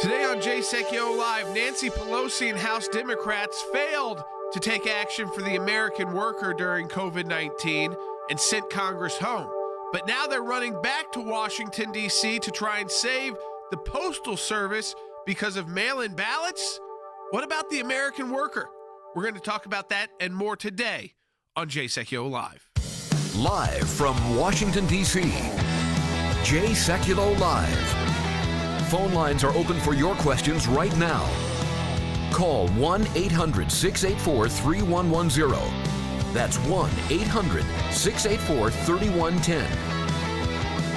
Today on Sekulow Live, Nancy Pelosi and House Democrats failed to take action for the American worker during COVID-19 and sent Congress home. But now they're running back to Washington, D.C. to try and save the Postal Service because of mail-in ballots. What about the American worker? We're going to talk about that and more today on Sekulow Live. Live from Washington, D.C., Sekulow Live. Phone lines are open for your questions right now. Call 1-800-684-3110. That's 1-800-684-3110.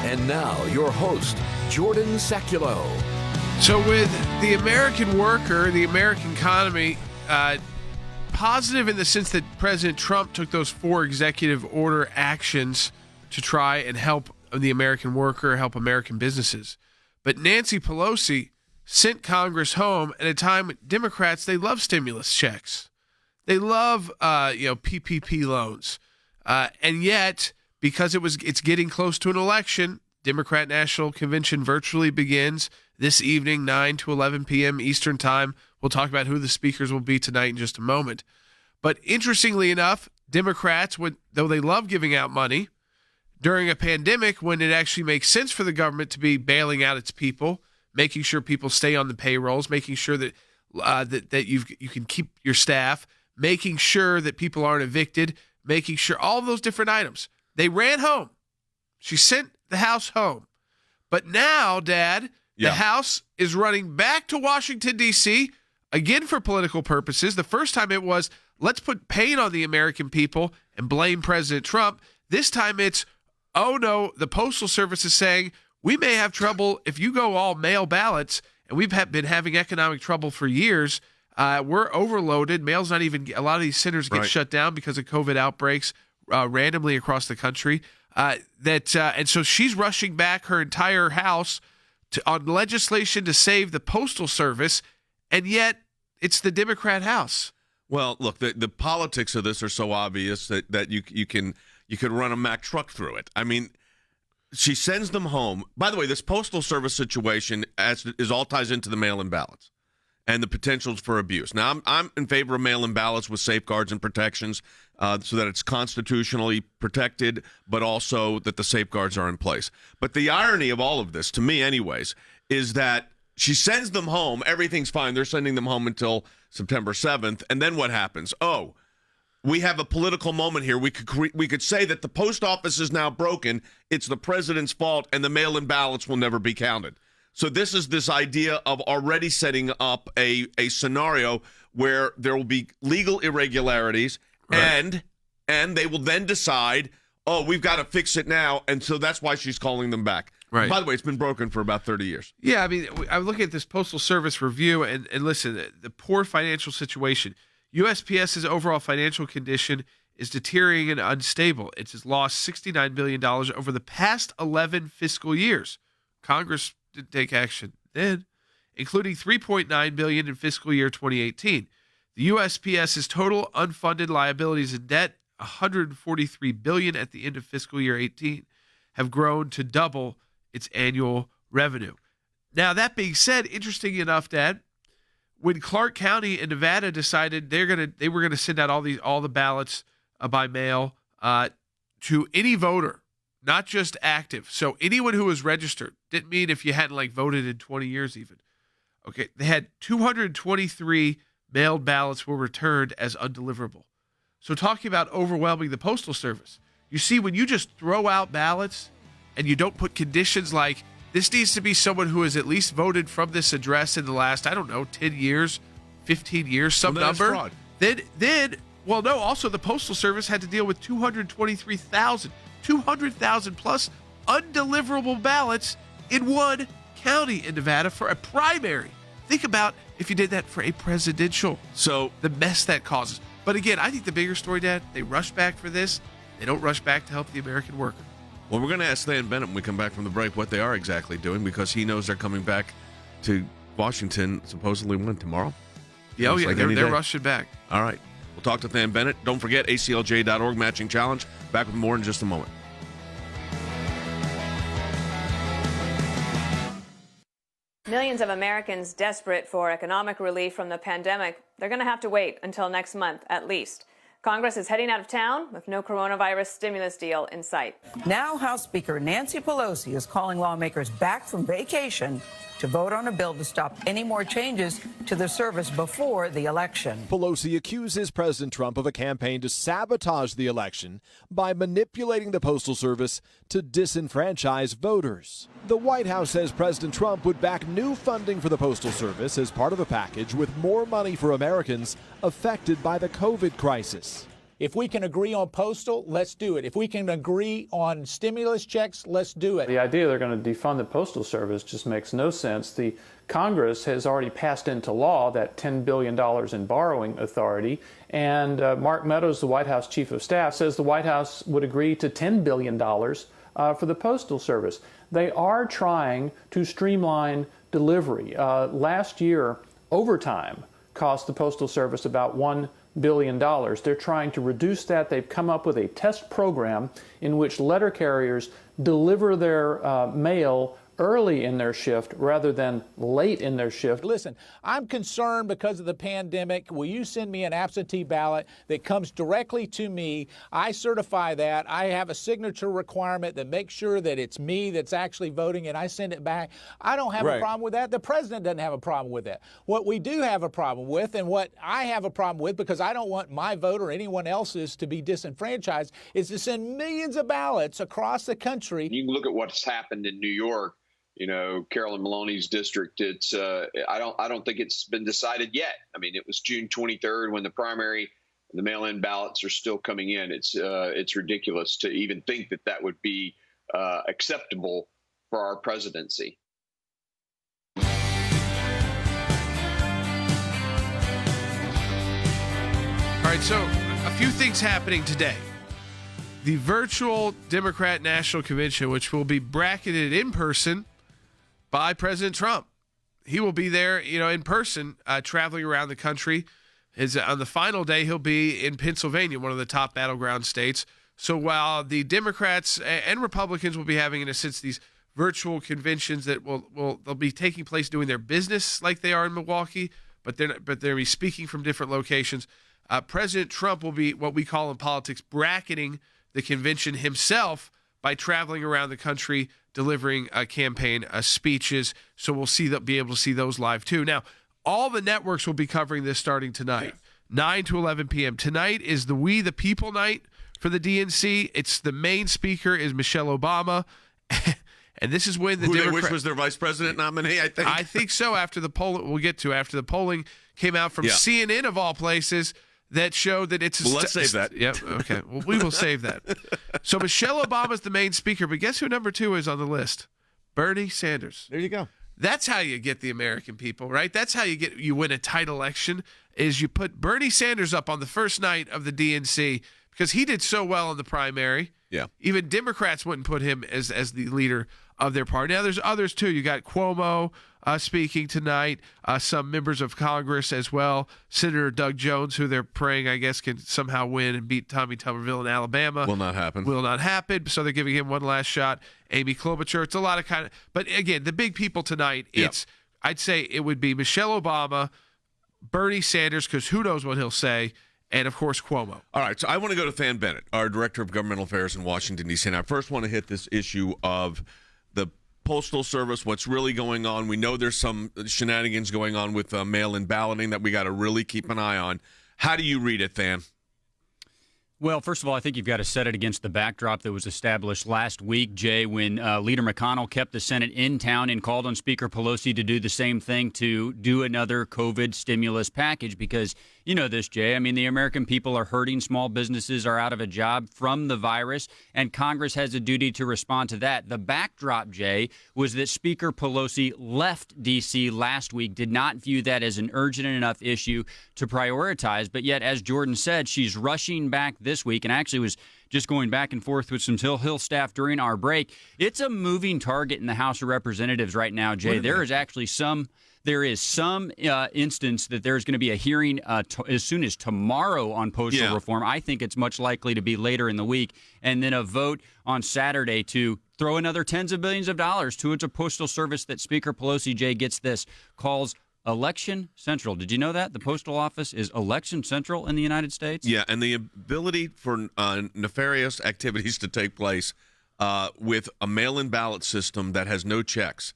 And now, your host, Jordan Sekulow. So with the American worker, the American economy, positive in the sense that President Trump took those 4 executive order actions to try and help the American worker, help American businesses. But Nancy Pelosi sent Congress home at a time when Democrats, they love stimulus checks. They love, PPP loans. And yet, because it's getting close to an election, Democrat National Convention virtually begins this evening, 9 to 11 p.m. Eastern Time. We'll talk about who the speakers will be tonight in just a moment. But interestingly enough, Democrats, though they love giving out money, during a pandemic when it actually makes sense for the government to be bailing out its people, making sure people stay on the payrolls, making sure that that you can keep your staff, making sure that people aren't evicted, making sure all of those different items. They ran home. She sent the House home. But now, Dad, the House is running back to Washington, D.C., again for political purposes. The first time it was, let's put pain on the American people and blame President Trump. This time it's, oh no, the Postal Service is saying we may have trouble if you go all mail ballots, and we've been having economic trouble for years. We're overloaded. Mail's not even, a lot of these centers get shut down because of COVID outbreaks randomly across the country. And so she's rushing back her entire House on legislation to save the Postal Service, and yet it's the Democrat House. Well, look, the politics of this are so obvious that you could run a Mack truck through it. I mean, she sends them home. By the way, this Postal Service situation is all ties into the mail-in ballots and the potentials for abuse. Now, I'm in favor of mail-in ballots with safeguards and protections so that it's constitutionally protected, but also that the safeguards are in place. But the irony of all of this, to me anyways, is that she sends them home. Everything's fine. They're sending them home until September 7th. And then what happens? Oh, we have a political moment here. We could say that the post office is now broken. It's the president's fault, and the mail-in ballots will never be counted. So this is this idea of already setting up a scenario where there will be legal irregularities, right, and they will then decide, oh, we've got to fix it now, and so that's why she's calling them back. Right. By the way, it's been broken for about 30 years. Yeah, I mean, I look at this Postal Service review, and listen, the poor financial situation. USPS's overall financial condition is deteriorating and unstable. It has lost $69 billion over the past 11 fiscal years. Congress didn't take action then, including $3.9 billion in fiscal year 2018. The USPS's total unfunded liabilities and debt, $143 billion at the end of fiscal year 18, have grown to double its annual revenue. Now, that being said, interesting enough, Dad, when Clark County in Nevada decided they were gonna send out all the ballots by mail to any voter, not just active. So anyone who was registered, didn't mean if you hadn't voted in 20 years even. Okay, they had 223 mailed ballots were returned as undeliverable. So talking about overwhelming the Postal Service, you see when you just throw out ballots and you don't put conditions like, this needs to be someone who has at least voted from this address in the last, 10 years, 15 years, some number. Fraud. Then, also the Postal Service had to deal with 200,000 plus undeliverable ballots in one county in Nevada for a primary. Think about if you did that for a presidential. So the mess that causes. But again, I think the bigger story, Dad, they rush back for this. They don't rush back to help the American worker. Well, we're going to ask Stan Bennett when we come back from the break what they are exactly doing, because he knows they're coming back to Washington supposedly tomorrow? Yeah, they're rushing back. All right. We'll talk to Stan Bennett. Don't forget aclj.org matching challenge. Back with more in just a moment. Millions of Americans desperate for economic relief from the pandemic, they're going to have to wait until next month at least. Congress is heading out of town with no coronavirus stimulus deal in sight. Now House Speaker Nancy Pelosi is calling lawmakers back from vacation to vote on a bill to stop any more changes to the service before the election. Pelosi accuses President Trump of a campaign to sabotage the election by manipulating the Postal Service to disenfranchise voters. The White House says President Trump would back new funding for the Postal Service as part of a package with more money for Americans affected by the COVID crisis. If we can agree on postal, let's do it. If we can agree on stimulus checks, let's do it. The idea they're going to defund the Postal Service just makes no sense. The Congress has already passed into law that $10 billion in borrowing authority, and Mark Meadows, the White House Chief of Staff, says the White House would agree to $10 billion for the Postal Service. They are trying to streamline delivery. Last year, overtime cost the Postal Service about $1 billion. They're trying to reduce that. They've come up with a test program in which letter carriers deliver their mail early in their shift rather than late in their shift. Listen, I'm concerned because of the pandemic. Will you send me an absentee ballot that comes directly to me? I certify that. I have a signature requirement that makes sure that it's me that's actually voting, and I send it back. I don't have a problem with that. The president doesn't have a problem with that. What we do have a problem with, and what I have a problem with, because I don't want my vote or anyone else's to be disenfranchised, is to send millions of ballots across the country. You can look at what's happened in New York. You know, Carolyn Maloney's district. It's I don't think it's been decided yet. I mean, it was June 23rd when the primary, the mail-in ballots are still coming in. It's ridiculous to even think that that would be acceptable for our presidency. All right, so a few things happening today. The virtual Democrat National Convention, which will be bracketed in person by President Trump. He will be there, in person, traveling around the country. On the final day, he'll be in Pennsylvania, one of the top battleground states. So while the Democrats and Republicans will be having, in a sense, these virtual conventions that they'll be taking place doing their business like they are in Milwaukee, but they'll be speaking from different locations. President Trump will be, what we call in politics, bracketing the convention himself by traveling around the country, delivering campaign speeches. So we'll be able to see those live too. Now, all the networks will be covering this starting tonight, 9 to 11 p.m. Tonight is the We the People night for the DNC. It's the main speaker is Michelle Obama. And this is when which was their vice president nominee, I think. I think so. After the polling came out from CNN of all places, that showed that it's let's save that. Yep. Okay. Well, we will save that. So Michelle Obama's the main speaker, but guess who number 2 is on the list? Bernie Sanders. There you go. That's how you get the American people, right? That's how you win a tight election, is you put Bernie Sanders up on the first night of the DNC because he did so well in the primary. Yeah. Even Democrats wouldn't put him as the leader of their party. Now, there's others, too. You got Cuomo speaking tonight, some members of Congress as well. Senator Doug Jones, who they're praying, I guess, can somehow win and beat Tommy Tuberville in Alabama. Will not happen. So they're giving him one last shot. Amy Klobuchar. It's a lot of but again, the big people tonight, I'd say it would be Michelle Obama, Bernie Sanders, because who knows what he'll say, and, of course, Cuomo. All right, so I want to go to Than Bennett, our Director of Governmental Affairs in Washington, D.C. And I first want to hit this issue of the Postal Service, what's really going on. We know there's some shenanigans going on with mail-in balloting that we got to really keep an eye on. How do you read it, Than? Well, first of all, I think you've got to set it against the backdrop that was established last week, Jay, when Leader McConnell kept the Senate in town and called on Speaker Pelosi to do the same thing, to do another COVID stimulus package, because you know this, Jay. I mean, the American people are hurting. Small businesses are out of a job from the virus, and Congress has a duty to respond to that. The backdrop, Jay, was that Speaker Pelosi left D.C. last week, did not view that as an urgent enough issue to prioritize, but yet, as Jordan said, she's rushing back this week, and I actually was just going back and forth with some Hill staff during our break. It's a moving target in the House of Representatives right now, Jay. There is actually some instance that there's going to be a hearing as soon as tomorrow on postal reform. I think it's much likely to be later in the week, and then a vote on Saturday to throw another tens of billions of dollars towards a postal service that Speaker Pelosi, Jay, gets this, calls Election Central. Did you know that? The postal office is Election Central in the United States? Yeah, and the ability for nefarious activities to take place with a mail-in ballot system that has no checks.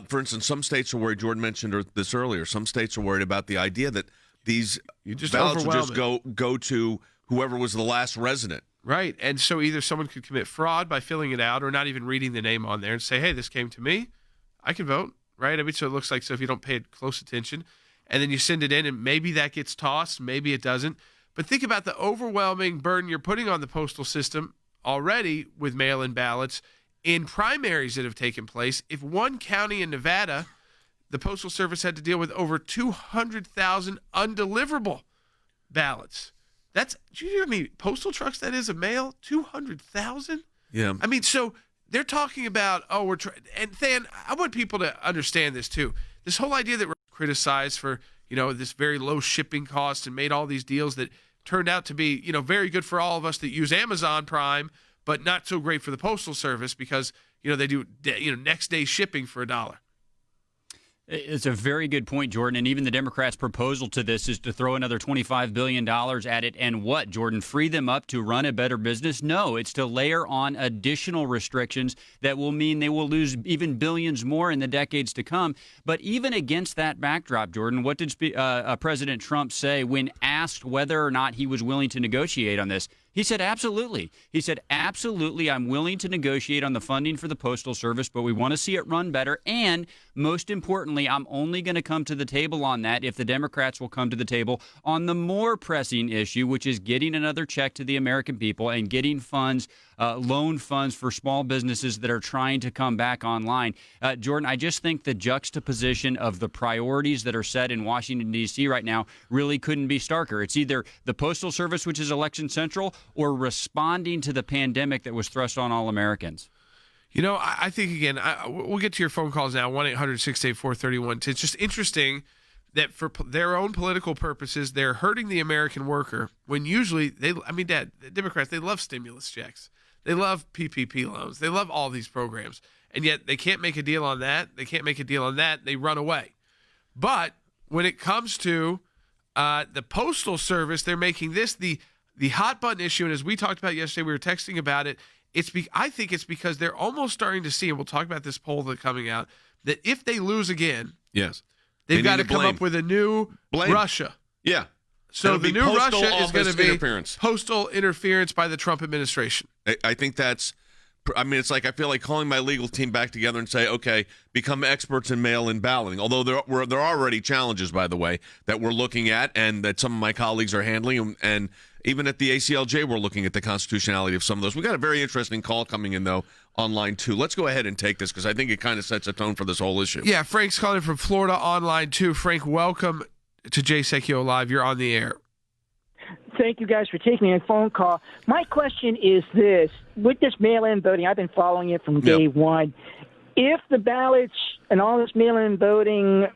For instance, some states are worried, Jordan mentioned this earlier, some states are worried about the idea that these ballots will just go to whoever was the last resident. Right, and so either someone could commit fraud by filling it out or not even reading the name on there and say, hey, this came to me, I can vote, right? I mean, so it looks like, so if you don't pay close attention, and then you send it in, and maybe that gets tossed, maybe it doesn't. But think about the overwhelming burden you're putting on the postal system already with mail-in ballots in primaries that have taken place. If one county in Nevada, the Postal Service had to deal with over 200,000 undeliverable ballots. Do you hear me? Postal trucks, that is, a mail? 200,000? Yeah. I mean, so they're talking about, and Than, I want people to understand this too. This whole idea that we're criticized for, this very low shipping cost and made all these deals that turned out to be, very good for all of us that use Amazon Prime, but not so great for the Postal Service because, they do, next day shipping for $1. It's a very good point, Jordan. And even the Democrats' proposal to this is to throw another $25 billion at it. And what, Jordan, free them up to run a better business? No, it's to layer on additional restrictions that will mean they will lose even billions more in the decades to come. But even against that backdrop, Jordan, what did President Trump say when asked whether or not he was willing to negotiate on this? He said, absolutely. He said, absolutely, I'm willing to negotiate on the funding for the Postal Service, but we want to see it run better. And most importantly, I'm only going to come to the table on that if the Democrats will come to the table on the more pressing issue, which is getting another check to the American people and getting funds, loan funds for small businesses that are trying to come back online. Jordan, I just think the juxtaposition of the priorities that are set in Washington, D.C. right now really couldn't be starker. It's either the Postal Service, which is Election Central, or responding to the pandemic that was thrust on all Americans. I think, again, we'll get to your phone calls now, 1-800-684-3110. It's just interesting that for their own political purposes, they're hurting the American worker when usually Dad, the Democrats, they love stimulus checks. They love PPP loans. They love all these programs. And yet they can't make a deal on that. They can't make a deal on that. They run away. But when it comes to the Postal Service, they're making this the hot button issue. And as we talked about yesterday, we were texting about it. I think it's because they're almost starting to see, and we'll talk about this poll that's coming out, that if they lose again, yes, they've got to come up with a new Russia. Yeah. So the new Russia is going to be interference. Postal interference by the Trump administration. I think it's like I feel like calling my legal team back together and say, okay, become experts in mail-in balloting. Although there are already challenges, by the way, that we're looking at and that some of my colleagues are handling. And even at the ACLJ, we're looking at the constitutionality of some of those. We got a very interesting call coming in, though, on line 2. Let's go ahead and take this because I think it kind of sets a tone for this whole issue. Yeah, Frank's calling from Florida on line 2. Frank, welcome to Jay Sekulow Live. You're on the air. Thank you guys for taking a phone call. My question is this. With this mail-in voting, I've been following it from day one. If the ballots and all this mail-in voting,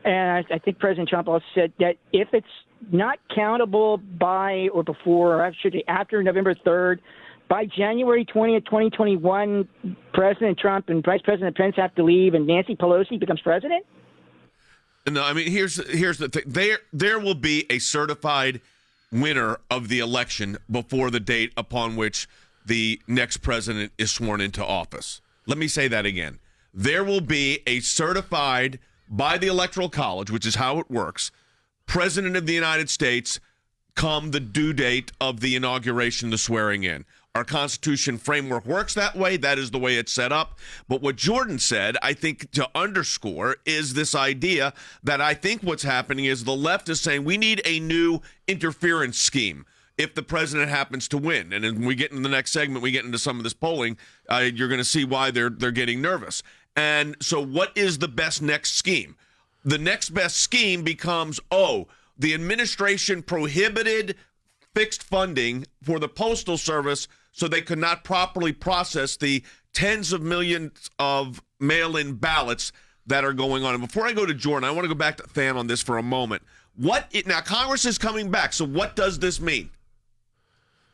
and I think President Trump also said that if it's not countable by or before, or actually after November 3rd, by January 20th, 2021, President Trump and Vice President Pence have to leave and Nancy Pelosi becomes president? No, I mean, here's the thing. There will be a certified winner of the election before the date upon which the next president is sworn into office. Let me say that again. There will be a certified by the Electoral College, which is how it works, President of the United States come the due date of the inauguration, the swearing in. Our Constitution framework works that way. That is the way it's set up. But what Jordan said, I think to underscore, is this idea that I think what's happening is the left is saying we need a new interference scheme if the president happens to win. And when we get into the next segment, we get into some of this polling, you're going to see why they're getting nervous. And so what is the best next scheme? The next best scheme becomes, the administration prohibited fixed funding for the Postal Service so they could not properly process the tens of millions of mail-in ballots that are going on. And before I go to Jordan, I want to go back to Tham on this for a moment. Now, Congress is coming back, so what does this mean?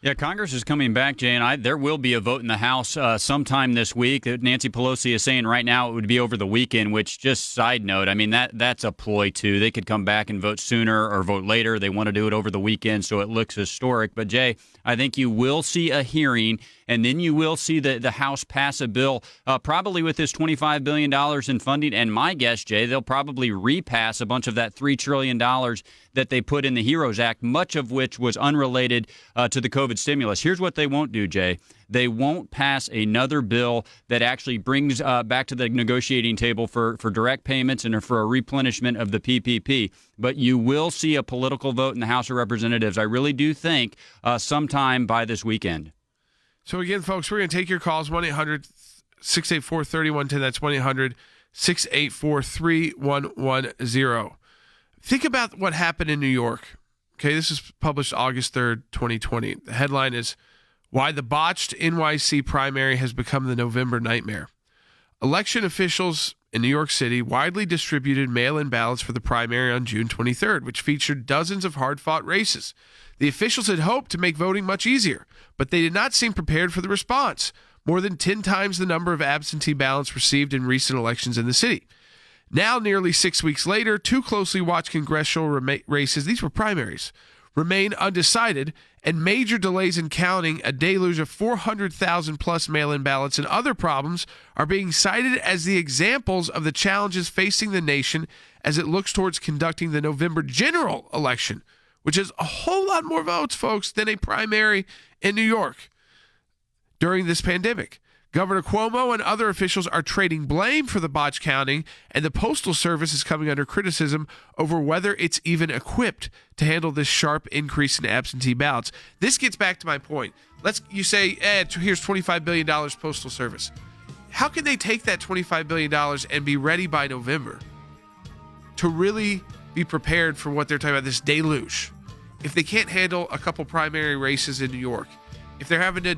Yeah, Congress is coming back, Jay, and there will be a vote in the House sometime this week. Nancy Pelosi is saying right now it would be over the weekend, which, just side note, I mean, that's a ploy, too. They could come back and vote sooner or vote later. They want to do it over the weekend, so it looks historic. But, Jay, I think you will see a hearing, and then you will see the House pass a bill, probably with this $25 billion in funding. And my guess, Jay, they'll probably repass a bunch of that $3 trillion that they put in the HEROES Act, much of which was unrelated to the COVID stimulus. Here's what they won't do, Jay. They won't pass another bill that actually brings back to the negotiating table for direct payments and for a replenishment of the PPP. But you will see a political vote in the House of Representatives, I really do think, sometime by this weekend. So again, folks, we're going to take your calls, 1-800-684-3110. That's 1-800-684-3110. Think about what happened in New York. Okay, this is published August 3rd, 2020. The headline is, Why the Botched NYC Primary Has Become the November Nightmare. Election officials in New York City widely distributed mail-in ballots for the primary on June 23rd, which featured dozens of hard-fought races. The officials had hoped to make voting much easier, but they did not seem prepared for the response. More than 10 times the number of absentee ballots received in recent elections in the city. Now, nearly 6 weeks later, two closely watched congressional races, these were primaries, remain undecided, and major delays in counting, a deluge of 400,000-plus mail-in ballots, and other problems are being cited as the examples of the challenges facing the nation as it looks towards conducting the November general election, which is a whole lot more votes, folks, than a primary in New York during this pandemic. Governor Cuomo and other officials are trading blame for the botched counting, and the Postal Service is coming under criticism over whether it's even equipped to handle this sharp increase in absentee ballots. This gets back to my point. You say, here's $25 billion Postal Service. How can they take that $25 billion and be ready by November to really be prepared for what they're talking about, this deluge? If they can't handle a couple primary races in New York, if they're having to,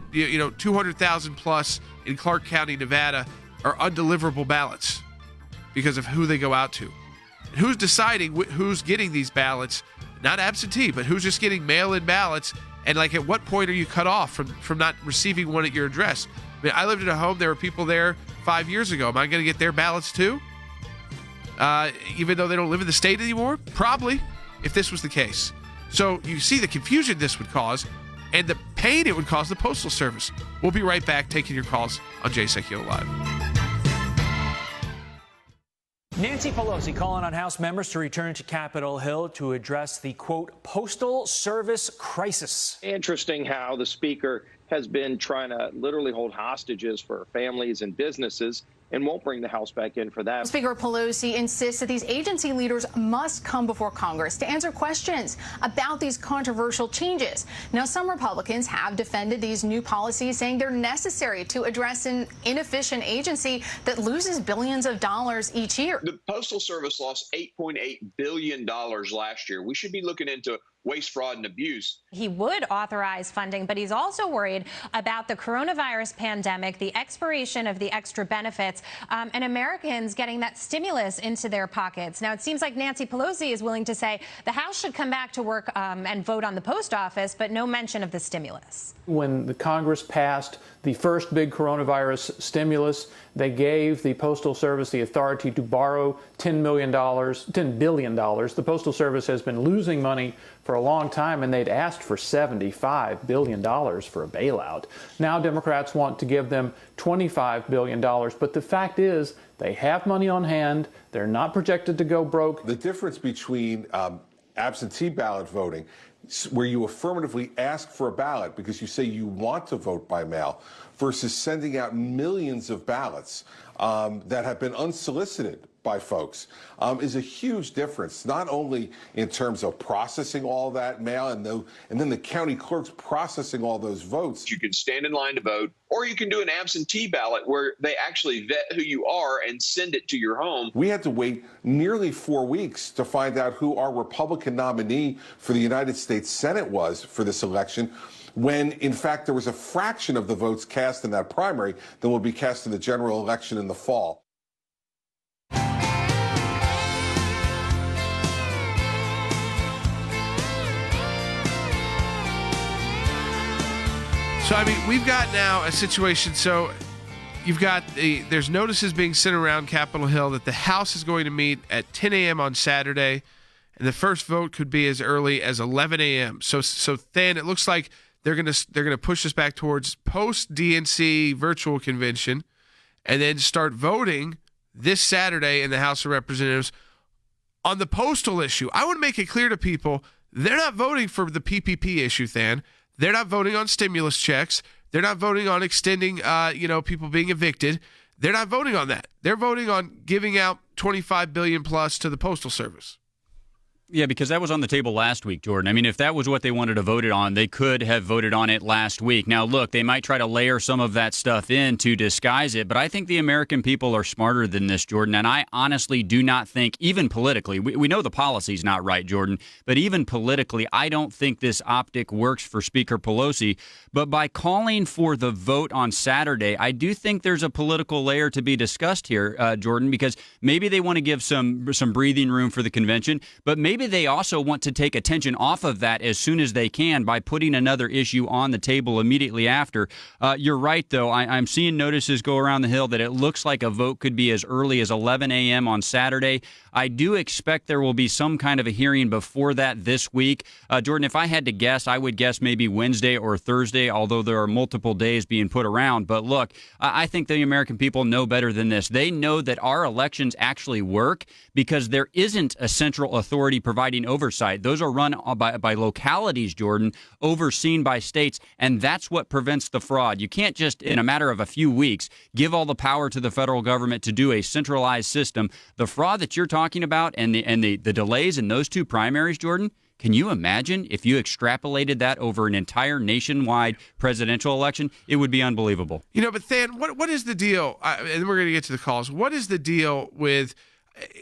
200,000 plus in Clark County, Nevada, are undeliverable ballots because of who they go out to. And who's deciding who's getting these ballots? Not absentee, but who's just getting mail-in ballots? And at what point are you cut off from not receiving one at your address? I mean, I lived in a home. There were people there 5 years ago. Am I going to get their ballots too? Even though they don't live in the state anymore? Probably, if this was the case. So you see the confusion this would cause and the pain it would cause the Postal Service. We'll be right back taking your calls on Jay Sekulow Live. Nancy Pelosi calling on House members to return to Capitol Hill to address the, quote, Postal Service crisis. Interesting how the Speaker has been trying to literally hold hostages for families and businesses and won't bring the House back in for that. Speaker Pelosi insists that these agency leaders must come before Congress to answer questions about these controversial changes. Now, some Republicans have defended these new policies, saying they're necessary to address an inefficient agency that loses billions of dollars each year. The Postal Service lost $8.8 billion last year. We should be looking into waste, fraud, and abuse. He would authorize funding, but he's also worried about the coronavirus pandemic, the expiration of the extra benefits, and Americans getting that stimulus into their pockets. Now, it seems like Nancy Pelosi is willing to say the House should come back to work and vote on the post office, but no mention of the stimulus. When the Congress passed the first big coronavirus stimulus, they gave the Postal Service the authority to borrow $10 billion. The Postal Service has been losing money for a long time, and they'd asked for $75 billion for a bailout. Now Democrats want to give them $25 billion, but the fact is they have money on hand. They're not projected to go broke. The difference between absentee ballot voting, where you affirmatively ask for a ballot because you say you want to vote by mail, versus sending out millions of ballots that have been unsolicited by folks is a huge difference, not only in terms of processing all that mail and then the county clerks processing all those votes. You can stand in line to vote, or you can do an absentee ballot where they actually vet who you are and send it to your home. We had to wait nearly 4 weeks to find out who our Republican nominee for the United States Senate was for this election, when in fact there was a fraction of the votes cast in that primary that will be cast in the general election in the fall. So, I mean, we've got now a situation. So you've got there's notices being sent around Capitol Hill that the House is going to meet at 10 a.m. on Saturday, and the first vote could be as early as 11 a.m. So then it looks like they're gonna push us back towards post DNC virtual convention, and then start voting this Saturday in the House of Representatives on the postal issue. I want to make it clear to people they're not voting for the PPP issue, Than. They're not voting on stimulus checks. They're not voting on extending, people being evicted. They're not voting on that. They're voting on giving out $25 billion plus to the Postal Service. Yeah, because that was on the table last week, Jordan. I mean, if that was what they wanted to vote it on, they could have voted on it last week. Now, look, they might try to layer some of that stuff in to disguise it, but I think the American people are smarter than this, Jordan, and I honestly do not think, even politically, we know the policy's not right, Jordan, but even politically, I don't think this optic works for Speaker Pelosi. But by calling for the vote on Saturday, I do think there's a political layer to be discussed here, Jordan, because maybe they want to give some breathing room for the convention, but maybe they also want to take attention off of that as soon as they can by putting another issue on the table immediately after. You're right, though. I'm seeing notices go around the Hill that it looks like a vote could be as early as 11 a.m. on Saturday. I do expect there will be some kind of a hearing before that this week. Jordan, if I had to guess, I would guess maybe Wednesday or Thursday, although there are multiple days being put around. But look, I think the American people know better than this. They know that our elections actually work because there isn't a central authority providing oversight. Those are run by localities, Jordan, overseen by states, and that's what prevents the fraud. You can't just, in a matter of a few weeks, give all the power to the federal government to do a centralized system. The fraud that you're talking about and the delays in those two primaries, Jordan, can you imagine if you extrapolated that over an entire nationwide presidential election? It would be unbelievable. But Than, what is the deal? And we're going to get to the calls. What is the deal with?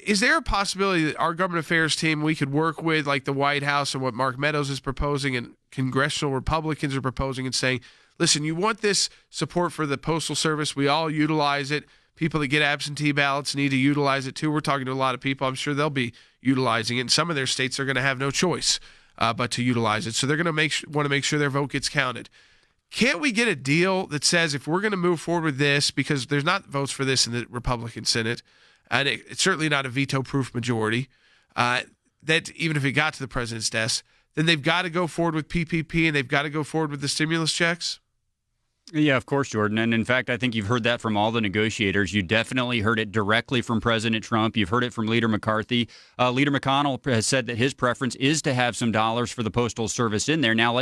Is there a possibility that our government affairs team, we could work with, like the White House and what Mark Meadows is proposing and congressional Republicans are proposing, and saying, listen, you want this support for the Postal Service, we all utilize it. People that get absentee ballots need to utilize it too. We're talking to a lot of people. I'm sure they'll be utilizing it. In some of their states, they're going to have no choice but to utilize it. So they're going to want to make sure their vote gets counted. Can't we get a deal that says if we're going to move forward with this, because there's not votes for this in the Republican Senate, and it's certainly not a veto-proof majority, that even if it got to the president's desk, then they've got to go forward with PPP and they've got to go forward with the stimulus checks? Yeah, of course, Jordan. And in fact, I think you've heard that from all the negotiators. You definitely heard it directly from President Trump. You've heard it from Leader McCarthy. Leader McConnell has said that his preference is to have some dollars for the Postal Service in there. Now,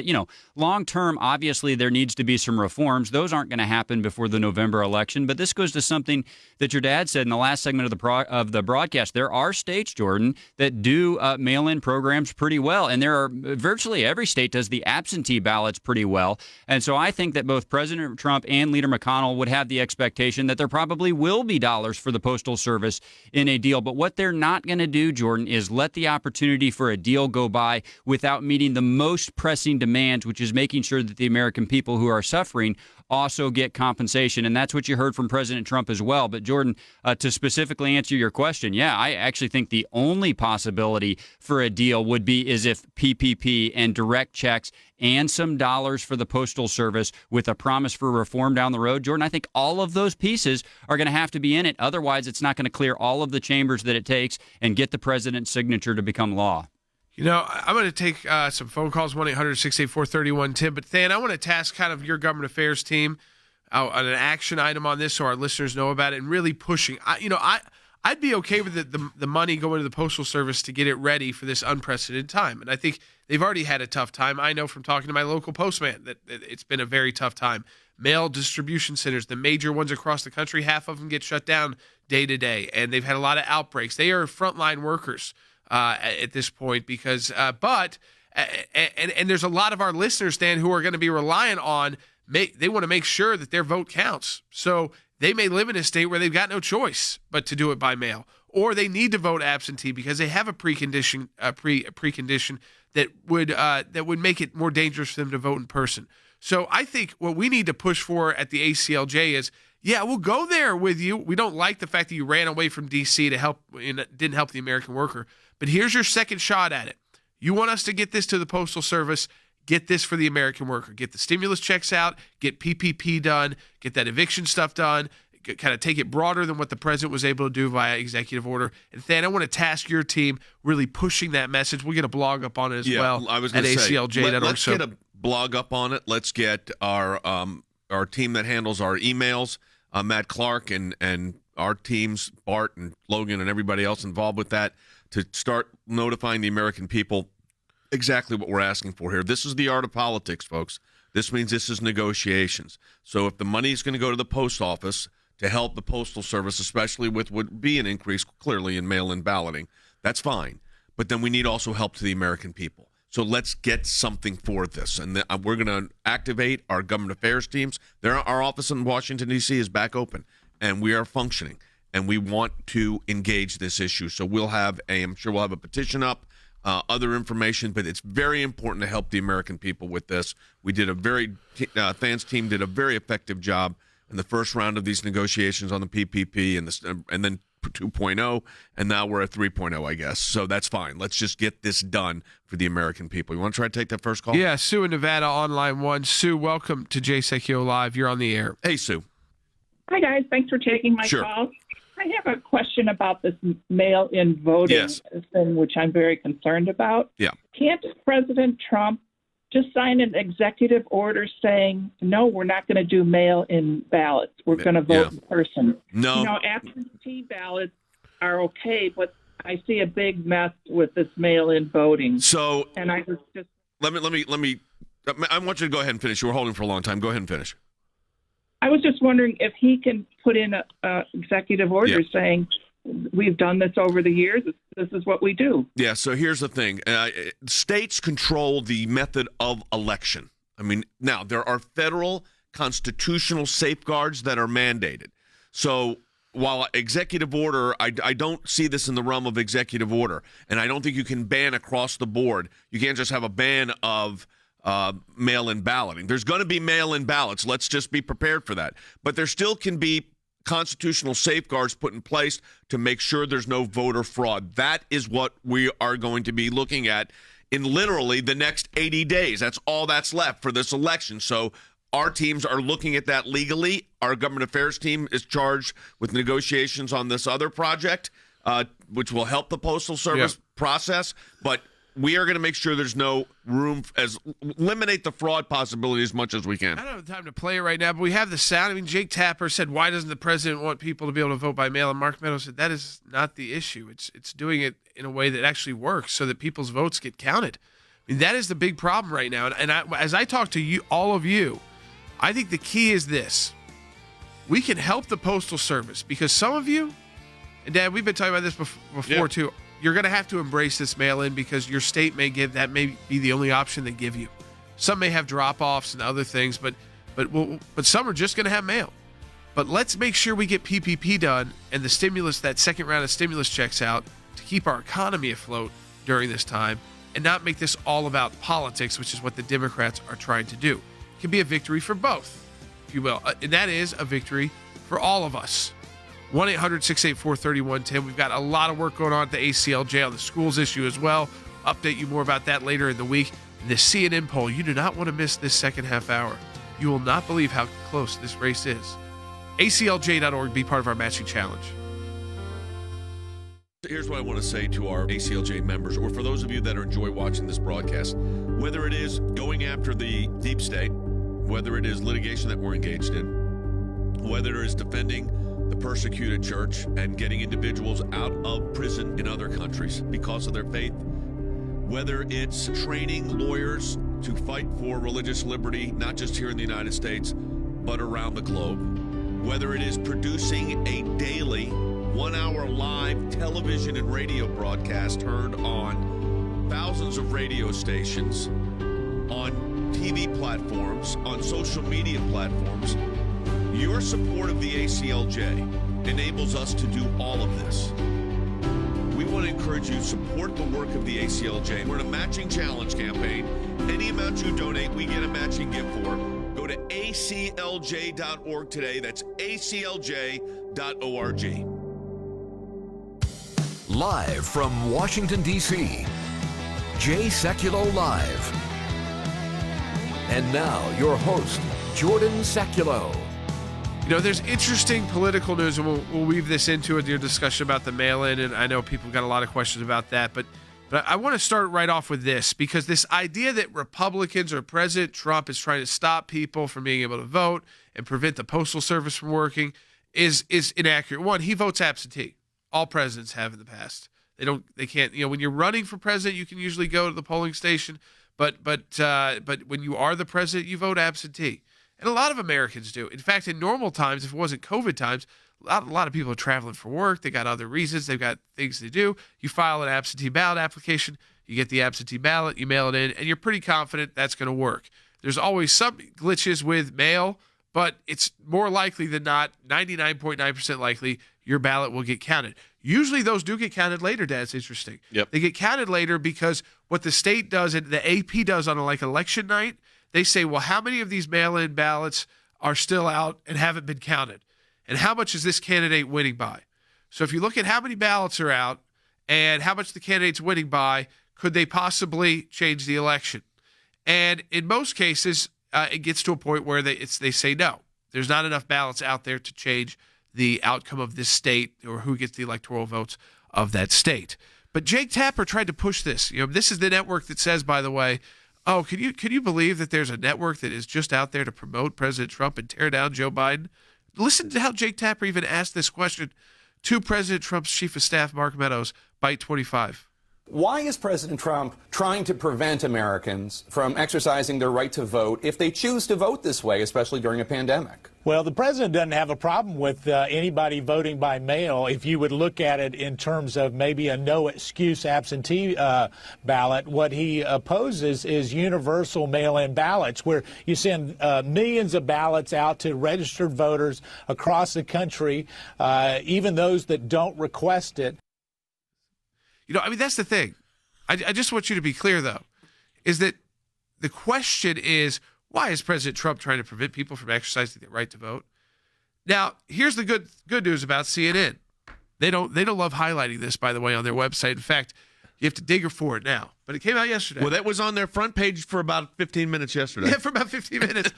long term, obviously, there needs to be some reforms. Those aren't going to happen before the November election. But this goes to something that your dad said in the last segment of the broadcast. There are states, Jordan, that do mail-in programs pretty well. And there are virtually every state does the absentee ballots pretty well. And so I think that both President Trump and Leader McConnell would have the expectation that there probably will be dollars for the Postal Service in a deal. But what they're not going to do, Jordan, is let the opportunity for a deal go by without meeting the most pressing demands, which is making sure that the American people who are suffering also get compensation. And that's what you heard from President Trump as well. But Jordan, to specifically answer your question, yeah, I actually think the only possibility for a deal would be is if PPP and direct checks and some dollars for the Postal Service with a promise for reform down the road. Jordan, I think all of those pieces are going to have to be in it. Otherwise, it's not going to clear all of the chambers that it takes and get the president's signature to become law. I'm going to take some phone calls, 1-800-684-3110. But, Than, I want to task kind of your government affairs team on an action item on this so our listeners know about it and really pushing. I'd be okay with the money going to the Postal Service to get it ready for this unprecedented time. And I think they've already had a tough time. I know from talking to my local postman that it's been a very tough time. mail distribution centers, the major ones across the country, half of them get shut down day to day, and they've had a lot of outbreaks. They are frontline workers at this point because, but there's a lot of our listeners, Dan, who are going to be relying on, they want to make sure that their vote counts. So they may live in a state where they've got no choice but to do it by mail, or they need to vote absentee because they have a precondition that would make it more dangerous for them to vote in person. So I think what we need to push for at the ACLJ is, yeah, we'll go there with you. We don't like the fact that you ran away from D.C. to help and didn't help the American worker, but here's your second shot at it. You want us to get this to the Postal Service, get this for the American worker. Get the stimulus checks out, get PPP done, get that eviction stuff done, kind of take it broader than what the president was able to do via executive order. And then I want to task your team really pushing that message. We'll get a blog up on it as well I was at gonna say, aclj.org. Let's get a blog up on it. Let's get our team that handles our emails, Matt Clark and our teams, Bart and Logan and everybody else involved with that, to start notifying the American people exactly what we're asking for here. This is the art of politics, folks. This means this is negotiations. So if the money is going to go to the post office to help the Postal Service, especially with what would be an increase clearly in mail-in balloting, that's fine. But then we need also help to the American people. So let's get something for this. And we're going to activate our government affairs teams. Our office in Washington, D.C. is back open, and we are functioning. And we want to engage this issue. So I'm sure we'll have a petition up, other information, but it's very important to help the American people with this. We did Than's team did a very effective job in the first round of these negotiations on the PPP and then 2.0, and now we're at 3.0, I guess. So that's fine. Let's just get this done for the American people. You want to try to take that first call? Yeah, Sue in Nevada on line 1. Sue, welcome to Sekulow Live. You're on the air. Hey, Sue. Hi, guys. Thanks for taking my call. I have a question about this mail-in voting thing, which I'm very concerned about. Yeah. Can't President Trump just sign an executive order saying, no, we're not going to do mail-in ballots. We're going to vote in person. No. Absentee ballots are okay, but I see a big mess with this mail-in voting. So, and I was just let me. I want you to go ahead and finish. You were holding for a long time. Go ahead and finish. I was just wondering if he can put in a executive order saying, we've done this over the years. This is what we do. Yeah, so here's the thing. States control the method of election. I mean, now, there are federal constitutional safeguards that are mandated. So while executive order, I don't see this in the realm of executive order, and I don't think you can ban across the board. You can't just have a ban of mail-in balloting. There's going to be mail-in ballots. Let's just be prepared for that. But there still can be constitutional safeguards put in place to make sure there's no voter fraud. That is what we are going to be looking at in literally the next 80 days. That's all that's left for this election. So our teams are looking at that legally. Our government affairs team is charged with negotiations on this other project, which will help the Postal Service process. But we are going to make sure there's no room eliminate the fraud possibility as much as we can. I don't have time to play it right now, but we have the sound. I mean, Jake Tapper said, why doesn't the president want people to be able to vote by mail? And Mark Meadows said, that is not the issue. It's doing it in a way that actually works so that people's votes get counted. I mean, that is the big problem right now. And as I talk to you, all of you, I think the key is this. We can help the Postal Service because some of you, and Dad, we've been talking about this before too, you're going to have to embrace this mail-in because your state may be the only option they give you. Some may have drop-offs and other things, but some are just going to have mail. But let's make sure we get PPP done and the stimulus, that second round of stimulus checks out to keep our economy afloat during this time and not make this all about politics, which is what the Democrats are trying to do. It can be a victory for both, if you will. And that is a victory for all of us. 1-800-684-3110. We've got a lot of work going on at the ACLJ on the schools issue as well. Update you more about that later in the week. The CNN poll, you do not want to miss this second half hour. You will not believe how close this race is. ACLJ.org, be part of our matching challenge. Here's what I want to say to our ACLJ members, or for those of you that enjoy watching this broadcast, whether it is going after the deep state, whether it is litigation that we're engaged in, whether it is defending the persecuted church and getting individuals out of prison in other countries because of their faith, whether it's training lawyers to fight for religious liberty, not just here in the United States, but around the globe. Whether it is producing a daily 1-hour live television and radio broadcast heard on thousands of radio stations, on TV platforms, on social media platforms, your support of the ACLJ enables us to do all of this. We want to encourage you to support the work of the ACLJ. We're in a matching challenge campaign. Any amount you donate, we get a matching gift for. Go to aclj.org today. That's aclj.org. Live from Washington, D.C., Jay Sekulow Live. And now, your host, Jordan Sekulow. You know, there's interesting political news, and we'll weave this into your discussion about the mail-in, and I know people got a lot of questions about that, but I want to start right off with this, because this idea that Republicans or President Trump is trying to stop people from being able to vote and prevent the Postal Service from working is inaccurate. One, he votes absentee. All presidents have in the past. They can't, when you're running for president, you can usually go to the polling station, but when you are the president, you vote absentee. And a lot of Americans do. In fact, in normal times, if it wasn't COVID times, a lot of people are traveling for work. They got other reasons. They've got things to do. You file an absentee ballot application. You get the absentee ballot. You mail it in, and you're pretty confident that's going to work. There's always some glitches with mail, but it's more likely than not, 99.9% likely, your ballot will get counted. Usually those do get counted later, Dad. It's interesting. Yep. They get counted later because what the state does and the AP does on election night, they say, well, how many of these mail-in ballots are still out and haven't been counted? And how much is this candidate winning by? So if you look at how many ballots are out and how much the candidate's winning by, could they possibly change the election? And in most cases, it gets to a point where they say no. There's not enough ballots out there to change the outcome of this state or who gets the electoral votes of that state. But Jake Tapper tried to push this. This is the network that says, by the way, oh, can you believe that there's a network that is just out there to promote President Trump and tear down Joe Biden? Listen to how Jake Tapper even asked this question to President Trump's chief of staff, Mark Meadows, Bite 25. Why is President Trump trying to prevent Americans from exercising their right to vote if they choose to vote this way, especially during a pandemic? Well, the president doesn't have a problem with anybody voting by mail if you would look at it in terms of maybe a no-excuse absentee ballot. What he opposes is universal mail-in ballots, where you send millions of ballots out to registered voters across the country, even those that don't request it. That's the thing. I just want you to be clear, though, is that the question is, why is President Trump trying to prevent people from exercising their right to vote? Now, here's the good news about CNN. They don't love highlighting this, by the way, on their website. In fact, you have to dig for it now. But it came out yesterday. Well, that was on their front page for about 15 minutes yesterday. Yeah, for about 15 minutes.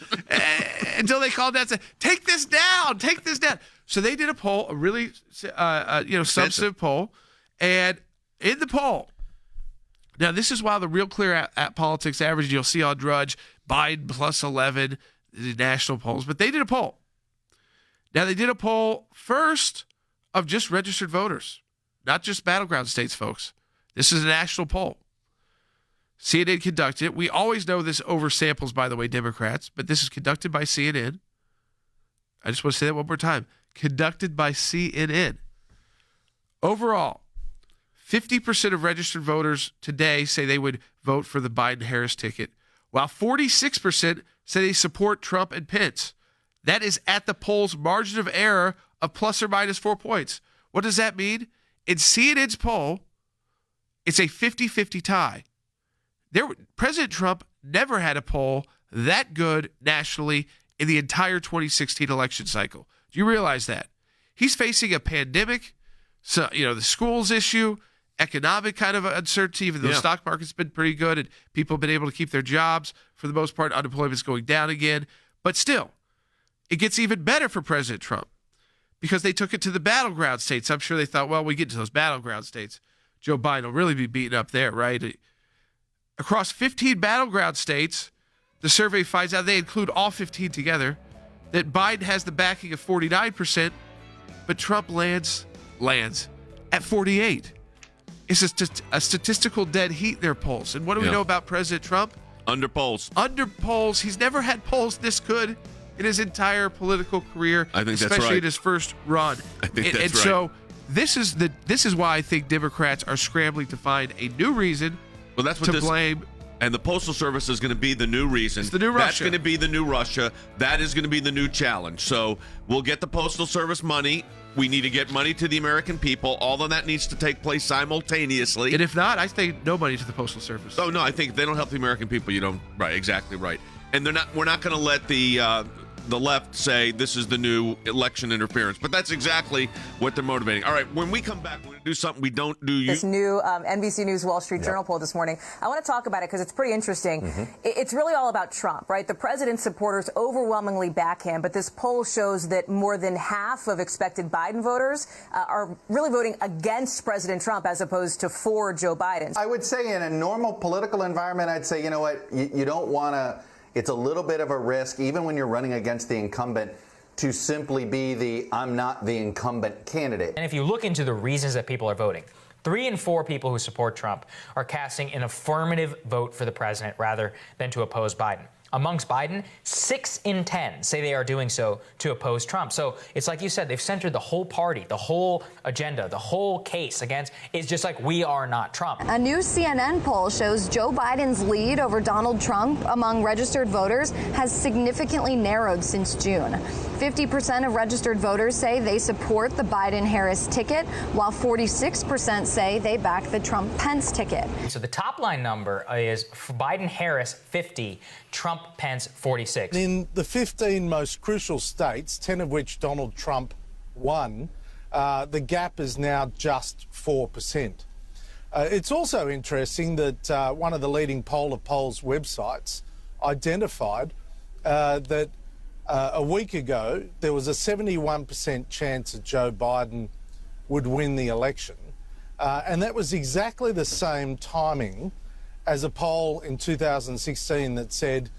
Until they called down and said, take this down. So they did a poll, a really substantive poll. And in the poll, now this is why the Real Clear at Politics average, you'll see on Drudge, Biden plus 11, the national polls. But they did a poll. Now, they did a poll first of just registered voters, not just battleground states, folks. This is a national poll. CNN conducted it. We always know this oversamples, by the way, Democrats, but this is conducted by CNN. I just want to say that one more time. Conducted by CNN. Overall, 50% of registered voters today say they would vote for the Biden-Harris ticket, while 46% say they support Trump and Pence. That is at the poll's margin of error of plus or minus 4 points. What does that mean? In CNN's poll, it's a 50-50 tie. President Trump never had a poll that good nationally in the entire 2016 election cycle. Do you realize that? He's facing a pandemic, so the schools issue, economic kind of uncertainty, even though the stock market's been pretty good and people have been able to keep their jobs. For the most part, unemployment's going down again. But still, it gets even better for President Trump because they took it to the battleground states. I'm sure they thought, well, we get to those battleground states, Joe Biden will really be beaten up there, right? Across 15 battleground states, the survey finds out, they include all 15 together, that Biden has the backing of 49%, but Trump lands at 48%. It's a statistical dead heat in their polls. And what do we know about President Trump? Under polls. He's never had polls this good in his entire political career, I think that's especially right. in his first run. I think that's right. So this is why I think Democrats are scrambling to find a new reason to blame. And the Postal Service is going to be the new reason. It's the new That's Russia. going to be the new Russia. That is going to be the new challenge. So we'll get the Postal Service money. We need to get money to the American people. All of that needs to take place simultaneously. And if not, I think no money to the Postal Service. Oh, no, I think if they don't help the American people, you don't. Right, exactly right. And we're not going to let the left say this is the new election interference. But that's exactly what they're motivating. All right, when we come back, we're going to do something we don't do. This new NBC News Wall Street Journal poll this morning. I want to talk about it because it's pretty interesting. It's really all about Trump, right? The president's supporters overwhelmingly back him, but this poll shows that more than half of expected Biden voters are really voting against President Trump as opposed to for Joe Biden. I would say in a normal political environment, I'd say, you know what, you don't want to. It's a little bit of a risk, even when you're running against the incumbent, to simply be I'm not the incumbent candidate. And if you look into the reasons that people are voting, 3 in 4 people who support Trump are casting an affirmative vote for the president rather than to oppose Biden. Amongst Biden, 6 in 10 say they are doing so to oppose Trump. So it's like you said, they've centered the whole party, the whole agenda, the whole case against. It's just like we are not Trump. A new CNN poll shows Joe Biden's lead over Donald Trump among registered voters has significantly narrowed since June. 50% of registered voters say they support the Biden-Harris ticket, while 46% say they back the Trump-Pence ticket. So the top line number is Biden-Harris 50, Trump-Pence 46. In the 15 most crucial states, 10 of which Donald Trump won, the gap is now just 4%. It's also interesting that one of the leading poll of polls websites identified that a week ago there was a 71% chance that Joe Biden would win the election. And that was exactly the same timing as a poll in 2016 that said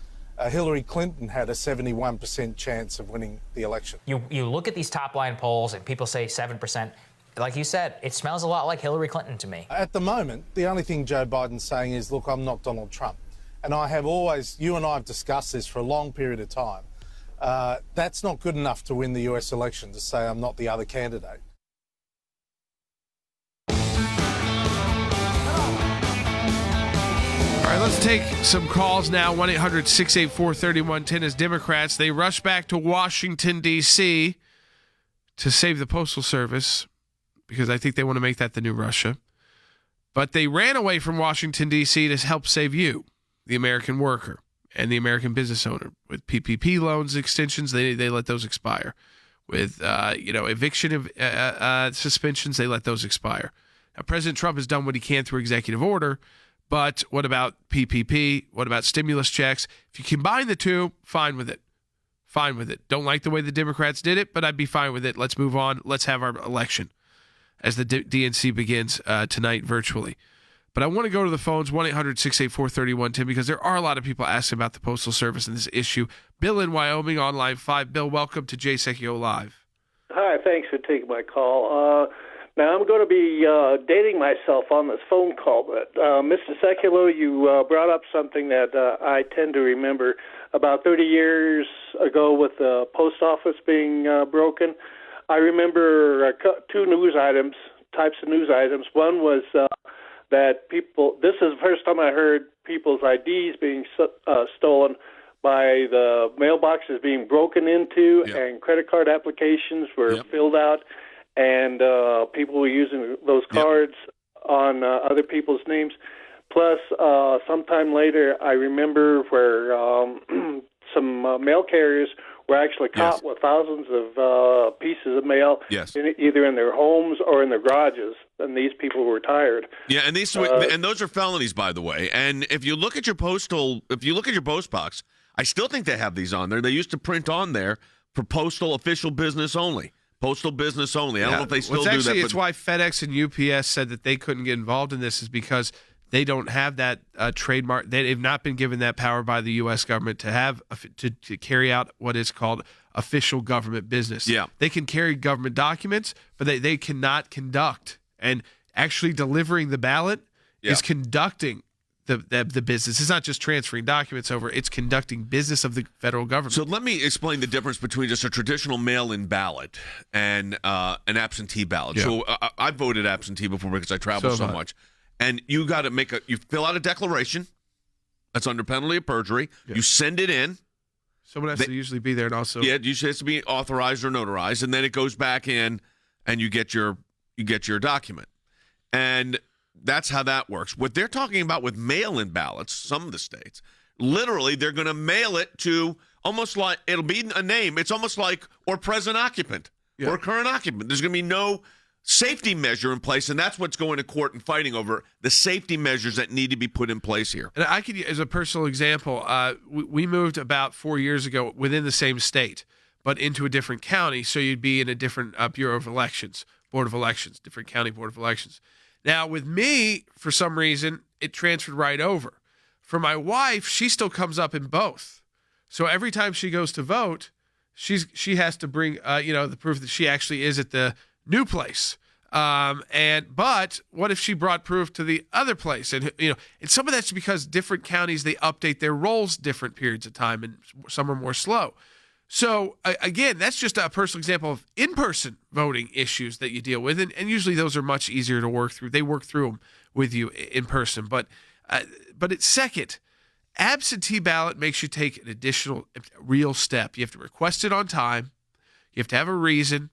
Hillary Clinton had a 71% chance of winning the election. You look at these top line polls and people say 7%. Like you said, it smells a lot like Hillary Clinton to me. At the moment, the only thing Joe Biden's saying is, look, I'm not Donald Trump. And I have always, you and I have discussed this for a long period of time. That's not good enough to win the US election, to say I'm not the other candidate. All right, let's take some calls now. 1-800-684-3110 as Democrats, they rush back to Washington, D.C. to save the Postal Service because I think they want to make that the new Russia. But they ran away from Washington, D.C. to help save you, the American worker and the American business owner. With PPP loans extensions, they let those expire. With eviction suspensions, they let those expire. Now, President Trump has done what he can through executive order, but what about PPP? What about stimulus checks? If you combine the two, fine with it. Fine with it. Don't like the way the Democrats did it, but I'd be fine with it. Let's move on. Let's have our election as the DNC begins tonight virtually. But I want to go to the phones, 1-800-684-3110, because there are a lot of people asking about the Postal Service and this issue. Bill in Wyoming on line 5. Bill, welcome to Jay Sekulow Live. Hi, thanks for taking my call. Now, I'm going to be dating myself on this phone call, but Mr. Sekulow, you brought up something that I tend to remember about 30 years ago with the post office being broken. I remember 2 types of news items. One was that this is the first time I heard people's IDs being stolen by the mailboxes being broken into, and credit card applications were filled out, and people were using those cards on other people's names. Plus, sometime later, I remember where some mail carriers were actually caught with thousands of pieces of mail, either in their homes or in their garages, and these people were tired. Yeah, and those are felonies, by the way. And if you look at your post box, I still think they have these on there. They used to print on there for postal official business only. Postal business only. I don't know if they still do that. It's why FedEx and UPS said that they couldn't get involved in this, is because they don't have that trademark. They've not been given that power by the U.S. government to have to carry out what is called official government business. Yeah, they can carry government documents, but they cannot conduct. And actually delivering the ballot is conducting the business. It's not just transferring documents over; it's conducting business of the federal government. So let me explain the difference between just a traditional mail-in ballot and an absentee ballot. Yeah. So I voted absentee before because I travel so much, and you got to you fill out a declaration that's under penalty of perjury. Yeah. You send it in. Someone has to usually be there, and also it usually has to be authorized or notarized, and then it goes back in, and you get your document, and that's how that works. What they're talking about with mail-in ballots, some of the states, literally they're going to mail it to almost like it'll be a name. It's almost like or present occupant or current occupant. There's going to be no safety measure in place, and that's what's going to court and fighting over, the safety measures that need to be put in place here. And I could, as a personal example, we moved about 4 years ago within the same state, but into a different county, so you'd be in a different Bureau of Elections, Board of Elections, different county Board of Elections. Now, with me, for some reason, it transferred right over. For my wife, she still comes up in both. So every time she goes to vote, she has to bring the proof that she actually is at the new place. But what if she brought proof to the other place? And and some of that's because different counties, they update their rolls different periods of time, and some are more slow. So again, that's just a personal example of in-person voting issues that you deal with, and usually those are much easier to work through. They work through them with you in person. But it's second, absentee ballot makes you take an additional real step. You have to request it on time. You have to have a reason.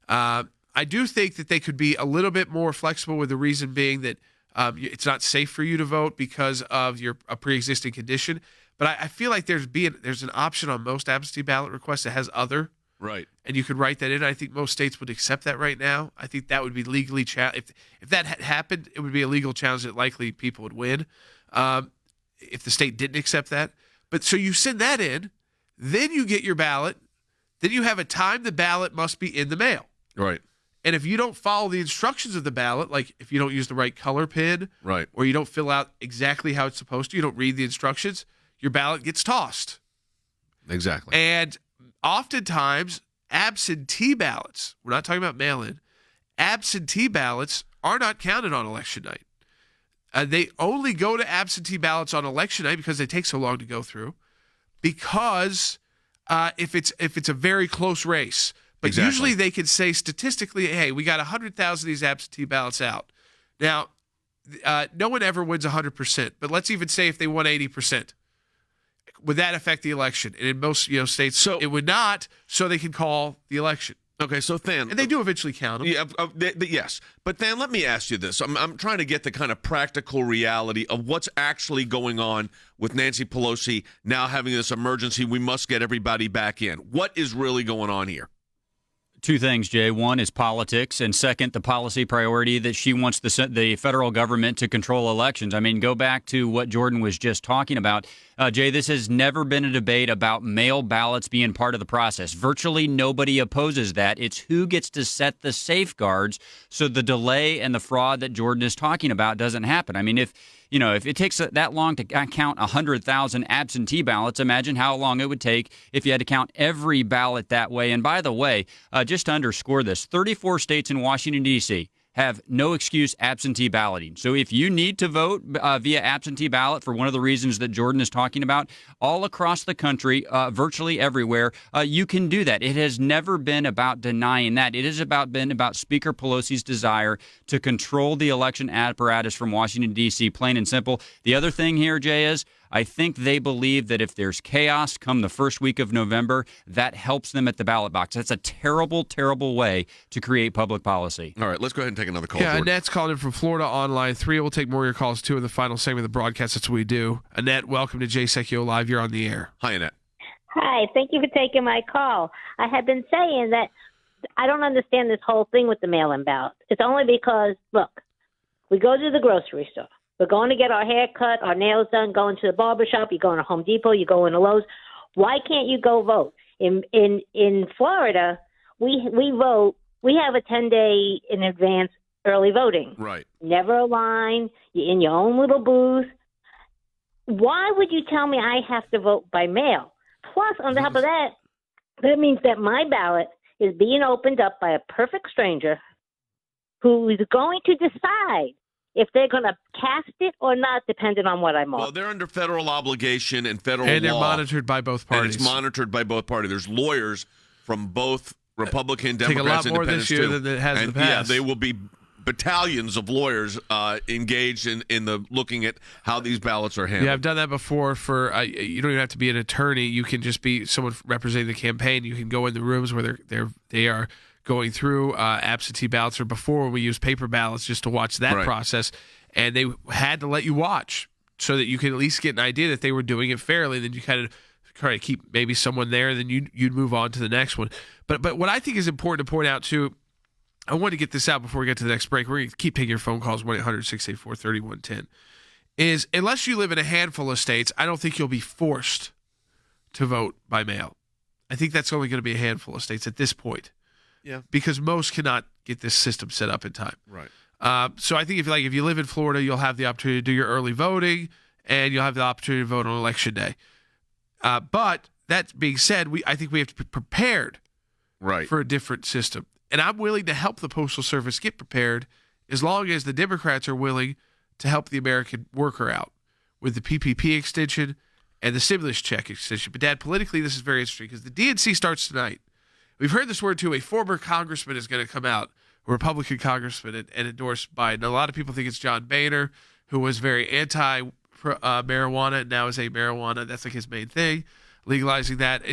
I do think that they could be a little bit more flexible, with the reason being that it's not safe for you to vote because of a pre-existing condition. But I feel like there's an option on most absentee ballot requests that has other. Right. And you could write that in. I think most states would accept that right now. I think that would be legally if that had happened, it would be a legal challenge that likely people would win if the state didn't accept that. But so you send that in, then you get your ballot, then you have a time the ballot must be in the mail. Right. And if you don't follow the instructions of the ballot, like if you don't use the right color pin, right, or you don't fill out exactly how it's supposed to, you don't read the instructions, your ballot gets tossed. Exactly. And oftentimes, absentee ballots, we're not talking about mail-in, absentee ballots are not counted on election night. They only go to absentee ballots on election night because they take so long to go through, because if it's a very close race. But usually they can say statistically, hey, we got 100,000 of these absentee ballots out. Now, no one ever wins 100%, but let's even say if they won 80%. Would that affect the election? And in most states, it would not, so they can call the election. Okay, so Than, and they do eventually count them. Yeah, yes. But Than, let me ask you this. I'm trying to get the kind of practical reality of what's actually going on with Nancy Pelosi now having this emergency. We must get everybody back in. What is really going on here? Two things, Jay. One is politics, and second, the policy priority that she wants the federal government to control elections. I mean, go back to what Jordan was just talking about. Jay, this has never been a debate about mail ballots being part of the process. Virtually nobody opposes that. It's who gets to set the safeguards so the delay and the fraud that Jordan is talking about doesn't happen. I mean, if it takes that long to count 100,000 absentee ballots, imagine how long it would take if you had to count every ballot that way. And by the way, just to underscore this, 34 states in Washington, D.C. have no excuse absentee balloting. So if you need to vote via absentee ballot for one of the reasons that Jordan is talking about, all across the country, virtually everywhere, you can do that. It has never been about denying that. It has been about Speaker Pelosi's desire to control the election apparatus from Washington, D.C., plain and simple. The other thing here, Jay, is I think they believe that if there's chaos come the first week of November, that helps them at the ballot box. That's a terrible, terrible way to create public policy. All right, let's go ahead and take another call. Yeah, Annette's calling in from Florida on line 3. We'll take more of your calls, too, in the final segment of the broadcast. That's what we do. Annette, welcome to Jay Sekulow Live. You're on the air. Hi, Annette. Hi, thank you for taking my call. I have been saying that I don't understand this whole thing with the mail-in ballot. It's only because, look, we go to the grocery store. We're going to get our hair cut, our nails done, going to the barbershop, you go to Home Depot, you go into Lowe's. Why can't you go vote? In Florida, we vote, we have a 10-day in advance early voting. Right. Never a line, you're in your own little booth. Why would you tell me I have to vote by mail? Plus, on top of that, that means that my ballot is being opened up by a perfect stranger who is going to decide if they're going to cast it or not, depending on what I mark. Well, they're under federal obligation and federal and they're law. monitored by both parties. And it's monitored by both parties. There's lawyers from both Republican, Democrats, take a lot more Independents this year too. than it has in the Yeah, past. they will be battalions of lawyers engaged in the looking at how these ballots are handled. Yeah, I've done that before. You don't even have to be an attorney. You can just be someone representing the campaign. You can go in the rooms where they are going through absentee ballots, or before we used paper ballots, just to watch that process. And they had to let you watch so that you could at least get an idea that they were doing it fairly. Then you kind of try to keep maybe someone there, and then you'd move on to the next one. But what I think is important to point out too, I want to get this out before we get to the next break. We're going to keep taking your phone calls, 1-800-684-3110, is unless you live in a handful of states, I don't think you'll be forced to vote by mail. I think that's only going to be a handful of states at this point. Yeah. Because most cannot get this system set up in time. Right. So I think if you live in Florida, you'll have the opportunity to do your early voting, and you'll have the opportunity to vote on Election Day. But that being said, I think we have to be prepared for a different system. And I'm willing to help the Postal Service get prepared as long as the Democrats are willing to help the American worker out with the PPP extension and the stimulus check extension. But, Dad, politically, this is very interesting because the DNC starts tonight. We've heard this word, too. A former congressman is going to come out, a Republican congressman, and endorse Biden. A lot of people think it's John Boehner, who was very anti-marijuana and now is a marijuana. That's like his main thing. Legalizing that,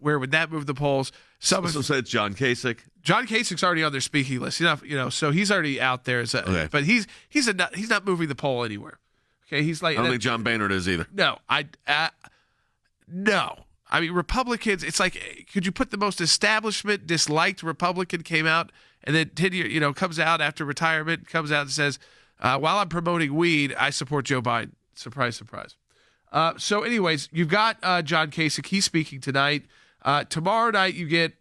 where would that move the polls? Some said John Kasich. John Kasich's already on their speaking list. So he's already out there. But he's not moving the poll anywhere. Okay, he's like. I don't think John Boehner is either. No, no. I mean, Republicans. It's like, could you put the most establishment disliked Republican came out and then 10 years, comes out after retirement, comes out and says, while I'm promoting weed, I support Joe Biden. Surprise, surprise. So, anyways, you've got John Kasich. He's speaking tonight. Tomorrow night, you get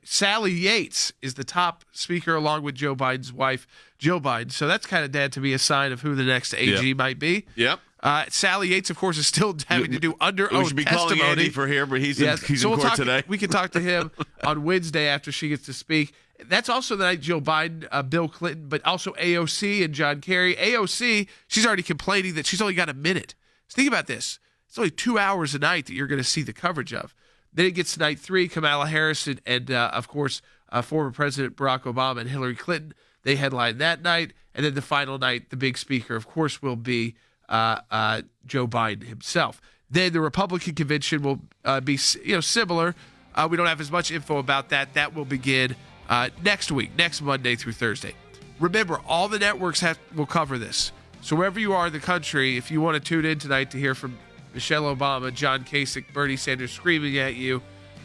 Sally Yates is the top speaker, along with Joe Biden's wife, Jill Biden. So that's kind of, Dad, to be a sign of who the next AG might be. Yep. Sally Yates, of course, is still having to do under oath testimony. We should be calling Andy for here, but he's in court today. We can talk to him on Wednesday after she gets to speak. That's also the night Joe Biden, Bill Clinton, but also AOC and John Kerry. AOC, she's already complaining that she's only got a minute. So think about this. It's only 2 hours a night that you're going to see the coverage of. Then it gets to night 3, Kamala Harris and of course, former President Barack Obama and Hillary Clinton. They headline that night. And then the final night, the big speaker, of course, will be Joe Biden himself. Then the Republican convention will be similar. We don't have as much info about that. That will begin next week, next Monday through Thursday. Remember, all the networks will cover this. So wherever you are in the country, if you want to tune in tonight to hear from Michelle Obama, John Kasich, Bernie Sanders screaming at you,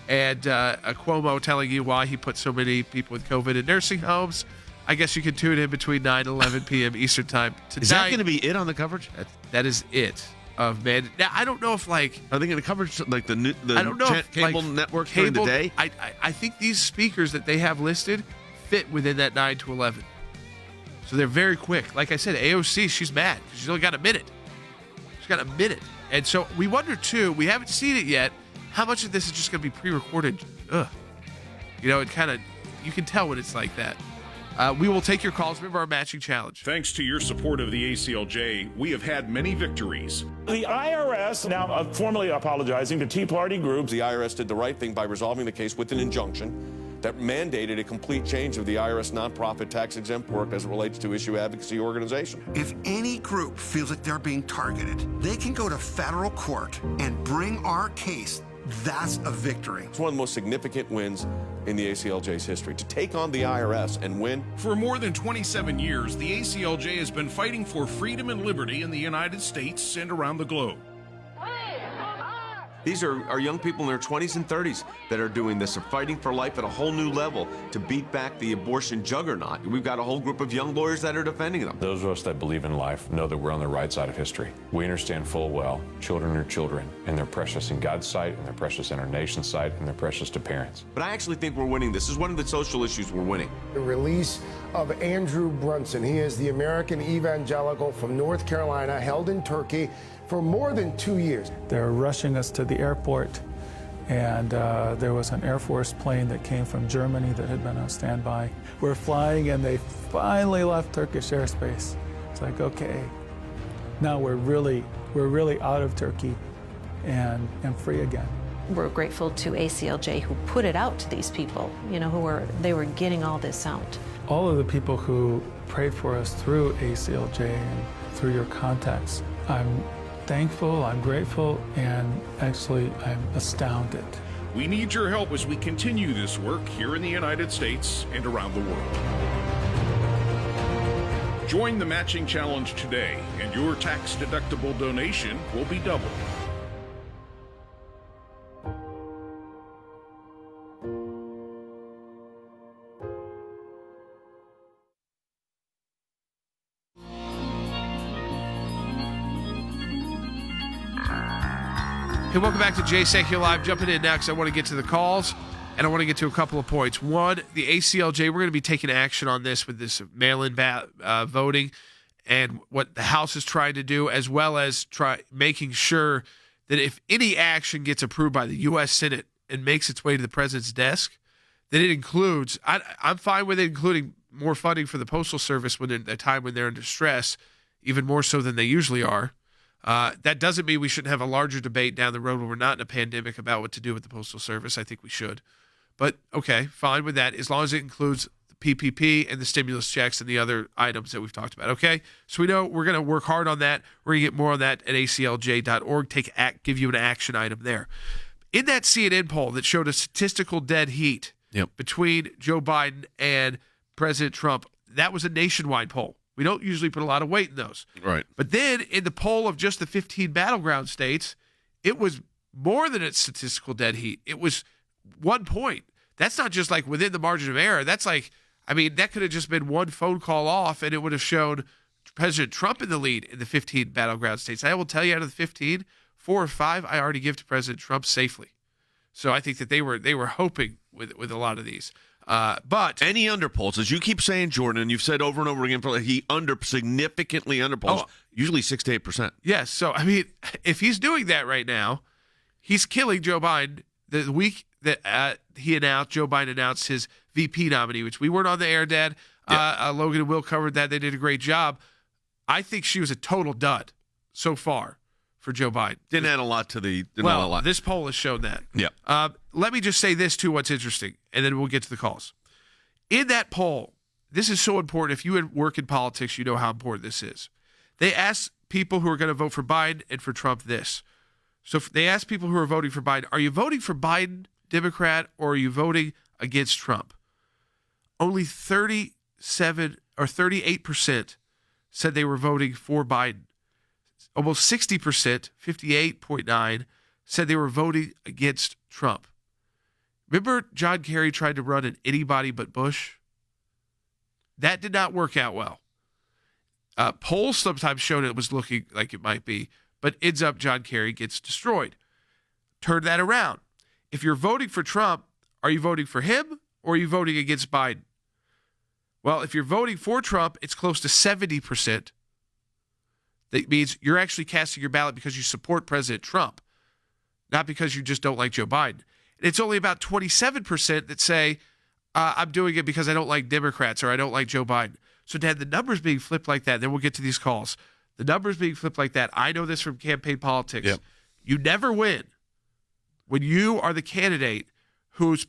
and Cuomo telling you why he put so many people with COVID in nursing homes, I guess you can tune in between 9 and 11 p.m. Eastern Time tonight. Is that going to be it on the coverage? That is it. Now, I don't know if are they going to cover the I don't know cable network during the day? I think these speakers that they have listed fit within that 9 to 11. So they're very quick. Like I said, AOC, she's mad. She's only got a minute. She's got a minute. And so we wonder, too, we haven't seen it yet, how much of this is just going to be pre-recorded. It kind of, you can tell when it's like that. We will take your calls. Remember our matching challenge. Thanks to your support of the ACLJ, we have had many victories. The IRS now formally apologizing to Tea Party groups. The IRS did the right thing by resolving the case with an injunction that mandated a complete change of the IRS nonprofit tax-exempt work as it relates to issue advocacy organization. If any group feels like they're being targeted, they can go to federal court and bring our case. That's a victory. It's one of the most significant wins in the ACLJ's history, to take on the IRS and win. For more than 27 years, the ACLJ has been fighting for freedom and liberty in the United States and around the globe. These are young people in their 20s and 30s that are doing this. They're fighting for life at a whole new level to beat back the abortion juggernaut. We've got a whole group of young lawyers that are defending them. Those of us that believe in life know that we're on the right side of history. We understand full well children are children, and they're precious in God's sight, and they're precious in our nation's sight, and they're precious to parents. But I actually think we're winning. This is one of the social issues we're winning. The release of Andrew Brunson. He is the American evangelical from North Carolina, held in Turkey for more than 2 years. They're rushing us to the airport, and there was an Air Force plane that came from Germany that had been on standby. We're flying, and they finally left Turkish airspace. It's like, okay, now we're really out of Turkey and free again. We're grateful to ACLJ who put it out to these people, they were getting all this out. All of the people who prayed for us through ACLJ and through your contacts, I'm thankful, I'm grateful, and actually I'm astounded. We need your help as we continue this work here in the United States and around the world. Join the matching challenge today, and your tax-deductible donation will be doubled. Hey, welcome back to Sekulow Live. Jumping in now because I want to get to the calls, and I want to get to a couple of points. One, the ACLJ, we're going to be taking action on this with this mail-in voting and what the House is trying to do, as well as making sure that if any action gets approved by the U.S. Senate and makes its way to the president's desk, that it includes, I'm fine with it including more funding for the Postal Service when at a time when they're in distress, even more so than they usually are. That doesn't mean we shouldn't have a larger debate down the road when we're not in a pandemic about what to do with the Postal Service. I think we should. But, okay, fine with that, as long as it includes the PPP and the stimulus checks and the other items that we've talked about, okay? So we know we're going to work hard on that. We're going to get more on that at aclj.org, give you an action item there. In that CNN poll that showed a statistical dead heat between Joe Biden and President Trump, that was a nationwide poll. We don't usually put a lot of weight in those. Right. But then in the poll of just the 15 battleground states, it was more than a statistical dead heat. It was 1 point. That's not just like within the margin of error. That's like, that could have just been one phone call off, and it would have shown President Trump in the lead in the 15 battleground states. I will tell you, out of the 15, 4 or 5 I already give to President Trump safely. So I think that they were hoping with a lot of these. But any underpolls, as you keep saying, Jordan, and you've said over and over again, he significantly underpolls, usually 6 to 8%. Yes. So if he's doing that right now, he's killing Joe Biden. The week that Joe Biden announced his VP nominee, which we weren't on the air, Dad. Logan and Will covered that. They did a great job. I think she was a total dud so far for Joe Biden. Didn't add a lot to the. This poll has shown that. Yeah. Let me just say this too. What's interesting, and then we'll get to the calls. In that poll, this is so important. If you work in politics, you know how important this is. They asked people who are going to vote for Biden and for Trump this. So they asked people who are voting for Biden, are you voting for Biden, Democrat, or are you voting against Trump? Only 37 or 38% said they were voting for Biden. Almost 60%, 58.9%, said they were voting against Trump. Remember John Kerry tried to run an anybody but Bush? That did not work out well. Polls sometimes showed it was looking like it might be, but ends up John Kerry gets destroyed. Turn that around. If you're voting for Trump, are you voting for him or are you voting against Biden? Well, if you're voting for Trump, it's close to 70%. That means you're actually casting your ballot because you support President Trump, not because you just don't like Joe Biden. And it's only about 27% that say, I'm doing it because I don't like Democrats or I don't like Joe Biden. So, Dad, the numbers being flipped like that, then we'll get to these calls. The numbers being flipped like that, I know this from campaign politics. Yep. You never win when you are the candidate whose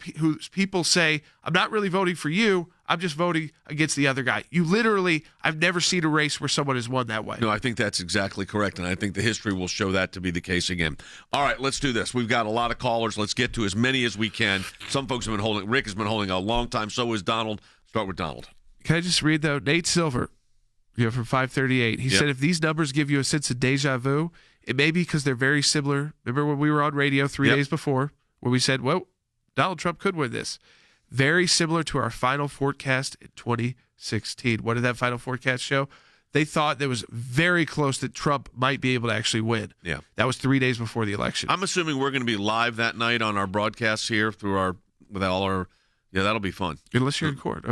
people say, I'm not really voting for you, I'm just voting against the other guy. You literally, I've never seen a race where someone has won that way. No, I think that's exactly correct, and I think the history will show that to be the case again. All right, let's do this. We've got a lot of callers. Let's get to as many as we can. Some folks have been holding, Rick has been holding a long time, so is Donald. Start with Donald. Can I just read, though? Nate Silver, from 538, he said, if these numbers give you a sense of deja vu, it may be because they're very similar. Remember when we were on radio 3 days before where we said, well, Donald Trump could win this. Very similar to our final forecast in 2016. What did that final forecast show? They thought that was very close that Trump might be able to actually win. Yeah. That was 3 days before the election. I'm assuming we're going to be live that night on our broadcasts here with all our. Yeah, that'll be fun. Unless you're in court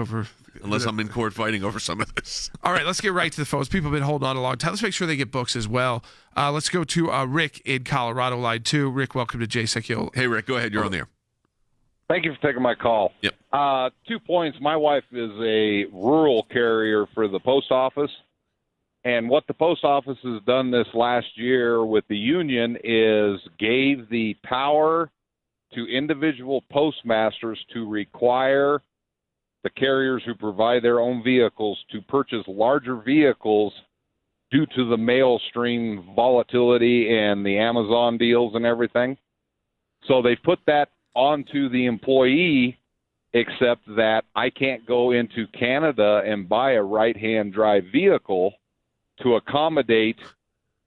Unless I'm in court fighting over some of this. All right, let's get right to the phones. People have been holding on a long time. Let's make sure they get books as well. Let's go to Rick in Colorado, line 2. Rick, welcome to Sekulow. Hey, Rick, go ahead. You're on the air. Thank you for taking my call. Yep. 2 points. My wife is a rural carrier for the post office, And what the post office has done this last year with the union is gave the power to individual postmasters to require the carriers who provide their own vehicles to purchase larger vehicles due to the mail stream volatility and the Amazon deals and everything. So they put that onto the employee, except that I can't go into Canada and buy a right-hand drive vehicle to accommodate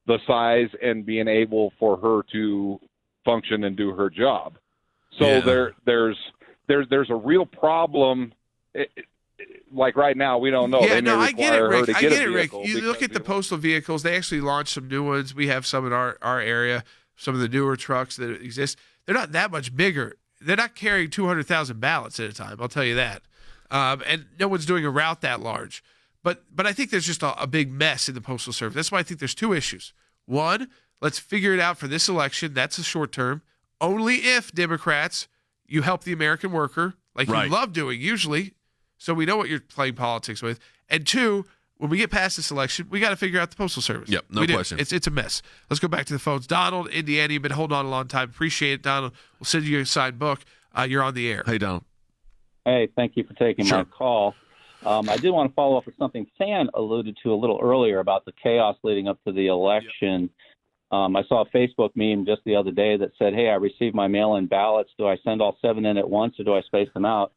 the size and being able for her to function and do her job. So there's a real problem. Like right now, we don't know. Yeah, they may I get it, require her Rick. to I get get a it, Rick. vehicle You look at the postal vehicles; they actually launched some new ones. We have some in our area. Some of the newer trucks that exist. They're not that much bigger. They're not carrying 200,000 ballots at a time. I'll tell you that. And no one's doing a route that large. But I think there's just a big mess in the Postal Service. That's why I think there's two issues. One, let's figure it out for this election. That's the short term. Only if, Democrats, you help the American worker, like you love doing usually, so we know what you're playing politics with. And two, when we get past this election, we got to figure out the Postal Service. Yep, no question. It's a mess. Let's go back to the phones. Donald, Indiana, you've been holding on a long time. Appreciate it, Donald. We'll send you a signed book. You're on the air. Hey, Donald. Hey, thank you for taking my call. I did want to follow up with something Fan alluded to a little earlier about the chaos leading up to the election. I saw a Facebook meme just the other day that said, hey, I received my mail-in ballots. Do I send all 7 in at once or do I space them out?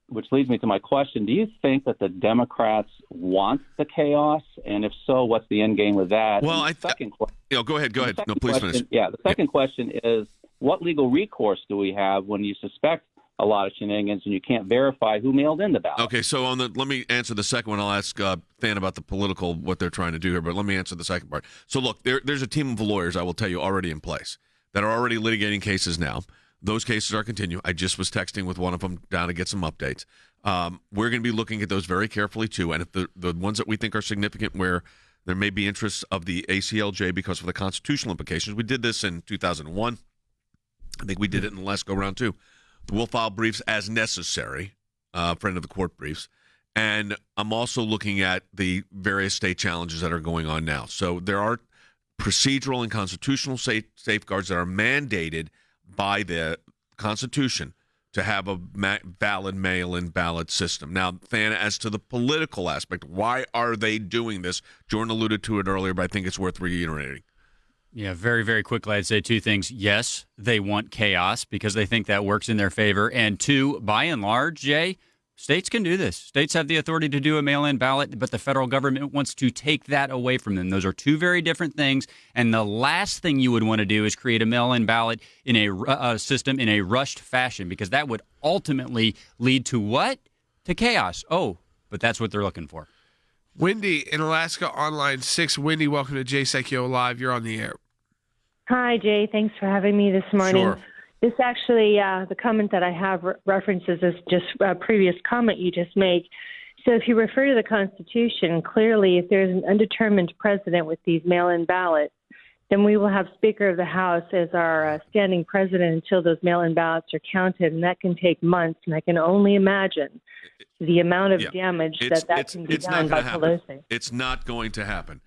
Which leads me to my question. Do you think that the Democrats want the chaos? And if so, what's the end game with that? Well, go ahead. No, please finish. Yeah, the second question is, what legal recourse do we have when you suspect a lot of shenanigans and you can't verify who mailed in the ballot? Okay, so let me answer the second one. I'll ask Than about the political, what they're trying to do here, but let me answer the second part. So look, there's a team of lawyers, I will tell you, already in place that are already litigating cases now. Those cases are continuing. I just was texting with one of them down to get some updates. We're going to be looking at those very carefully, too. And if the ones that we think are significant where there may be interests of the ACLJ because of the constitutional implications, we did this in 2001. I think we did it in the last go-around, too. We'll file briefs as necessary, friend of the court briefs. And I'm also looking at the various state challenges that are going on now. So there are procedural and constitutional safeguards that are mandated by the Constitution to have a valid mail-in ballot system. Now, Than, as to the political aspect, why are they doing this? Jordan alluded to it earlier, but I think it's worth reiterating. Yeah, very, very quickly, I'd say two things. Yes, they want chaos because they think that works in their favor. And two, by and large, Jay, states can do this. States have the authority to do a mail-in ballot, but the federal government wants to take that away from them. Those are two very different things. And the last thing you would want to do is create a mail-in ballot in a system in a rushed fashion, because that would ultimately lead to what? To chaos. Oh, but that's what they're looking for. Wendy in Alaska Online 6. Wendy, welcome to Jay Sekulow Live. You're on the air. Hi, Jay. Thanks for having me this morning. Sure. This actually, the comment that I have references this just previous comment you just made. So if you refer to the Constitution, clearly if there's an undetermined president with these mail-in ballots, then we will have Speaker of the House as our standing president until those mail-in ballots are counted, and that can take months, and I can only imagine the amount of damage that can be done by Pelosi. It's not going to happen.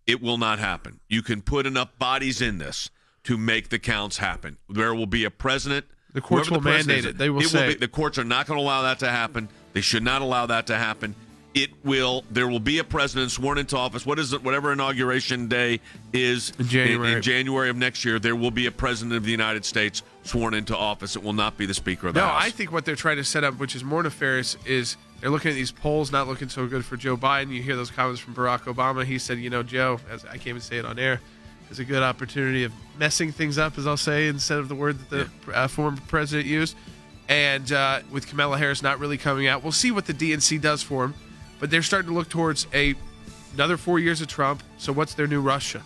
It will not happen. You can put enough bodies in this to make the counts happen. There will be a president. The courts will mandate it. They will say the courts are not going to allow that to happen. They should not allow that to happen. There will be a president sworn into office. What is it? Whatever inauguration day is in January of next year, there will be a president of the United States sworn into office. It will not be the Speaker of the House. No, I think what they're trying to set up, which is more nefarious, is they're looking at these polls not looking so good for Joe Biden. You hear those comments from Barack Obama. He said, Joe, as I can't even say it on air, is a good opportunity of messing things up, as I'll say, instead of the word that the former president used. And with Kamala Harris not really coming out, we'll see what the DNC does for him. But they're starting to look towards another 4 years of Trump. So what's their new Russia?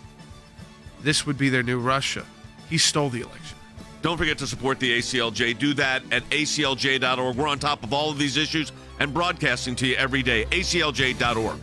This would be their new Russia. He stole the election. Don't forget to support the ACLJ. Do that at aclj.org. We're on top of all of these issues and broadcasting to you every day. aclj.org.